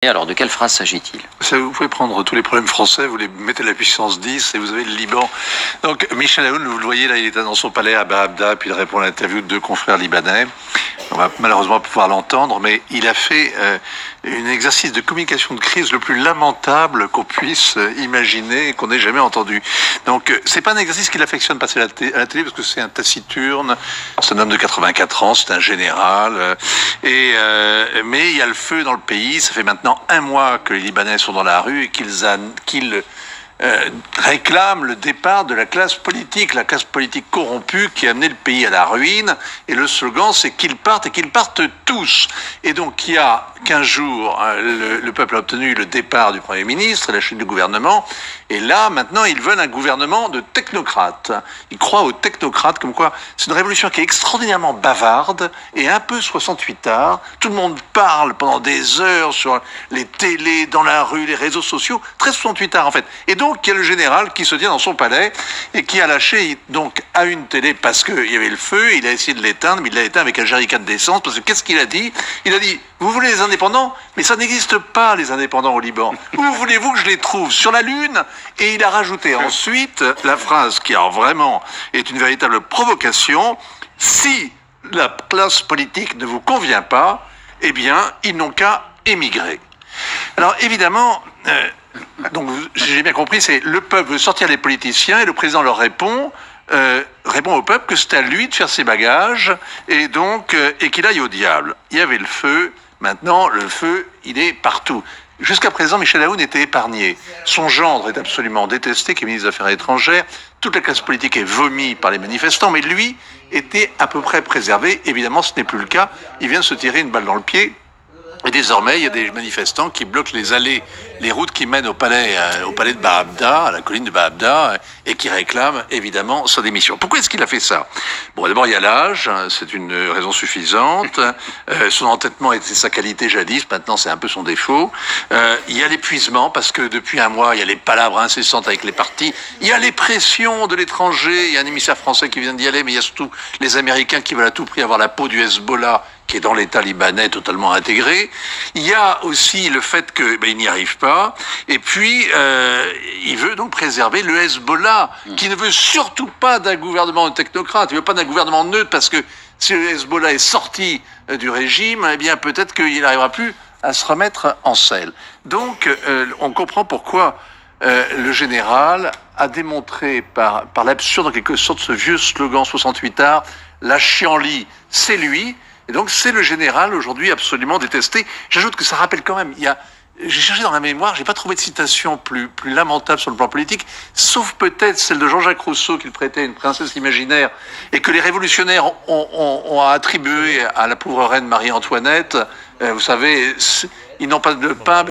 Et alors, de quelle phrase s'agit-il? Vous pouvez prendre tous les problèmes français, vous les mettez à la puissance 10 et vous avez le Liban. Donc Michel Aoun, vous le voyez là, il est dans son palais à Baabda, puis il répond à l'interview de deux confrères libanais. On va malheureusement pouvoir l'entendre, mais il a fait un exercice de communication de crise le plus lamentable qu'on puisse imaginer et qu'on n'ait jamais entendu. Donc c'est pas un exercice qu'il affectionne passer à la télé parce que c'est un taciturne, c'est un homme de 84 ans, c'est un général, mais il y a le feu dans le pays. Ça fait maintenant un mois que les Libanais sont dans la rue et qu'ils réclament le départ de la classe politique corrompue qui a amené le pays à la ruine. Et le slogan, c'est qu'ils partent et qu'ils partent tous. Et donc, il y a 15 jours, le peuple a obtenu le départ du Premier ministre et la chute du gouvernement. Et là, maintenant, ils veulent un gouvernement de technocrates. Ils croient aux technocrates, comme quoi c'est une révolution qui est extraordinairement bavarde et un peu 68ard. Tout le monde parle pendant des heures sur les télés, dans la rue, les réseaux sociaux. Très 68ard, en fait. Et donc, il y a le général qui se tient dans son palais et qui a lâché donc à une télé parce qu'il y avait le feu, il a essayé de l'éteindre, mais il l'a éteint avec un jerrycan d'essence, parce que qu'est-ce qu'il a dit? Il a dit, vous voulez les indépendants? Mais ça n'existe pas, les indépendants au Liban. Où voulez-vous que je les trouve? Sur la Lune? Et il a rajouté ensuite la phrase qui vraiment est une véritable provocation: si la classe politique ne vous convient pas, eh bien, ils n'ont qu'à émigrer. Alors évidemment, donc j'ai bien compris, c'est le peuple veut sortir les politiciens et le président leur répond au peuple que c'est à lui de faire ses bagages et donc et qu'il aille au diable. Il y avait le feu, maintenant le feu il est partout. Jusqu'à présent, Michel Aoun était épargné. Son gendre est absolument détesté, qui est ministre des Affaires étrangères. Toute la classe politique est vomie par les manifestants, mais lui était à peu près préservé. Évidemment, ce n'est plus le cas. Il vient de se tirer une balle dans le pied. Et désormais, il y a des manifestants qui bloquent les routes qui mènent au palais de Baabda, à la colline de Baabda, et qui réclament évidemment sa démission. Pourquoi est-ce qu'il a fait ça? Bon, d'abord, il y a l'âge, c'est une raison suffisante. Son entêtement était sa qualité jadis, maintenant c'est un peu son défaut. Il y a l'épuisement, parce que depuis un mois, il y a les palabres incessantes avec les partis. Il y a les pressions de l'étranger, il y a un émissaire français qui vient d'y aller, mais il y a surtout les Américains qui veulent à tout prix avoir la peau du Hezbollah, qui est dans l'État libanais totalement intégré. Il y a aussi le fait que il n'y arrive pas. Et puis, il veut donc préserver le Hezbollah, qui ne veut surtout pas d'un gouvernement technocrate. Il ne veut pas d'un gouvernement neutre, parce que si le Hezbollah est sorti du régime, eh bien peut-être qu'il n'arrivera plus à se remettre en selle. Donc, on comprend pourquoi le général a démontré par l'absurde, en quelque sorte, ce vieux slogan 68ard, la chienlit, c'est lui. Et donc, c'est le général, aujourd'hui, absolument détesté. J'ajoute que ça rappelle quand même, j'ai cherché dans la mémoire, j'ai pas trouvé de citation plus lamentable sur le plan politique, sauf peut-être celle de Jean-Jacques Rousseau qu'il prêtait à une princesse imaginaire et que les révolutionnaires ont attribué à la pauvre reine Marie-Antoinette. Vous savez, ils n'ont pas de pain,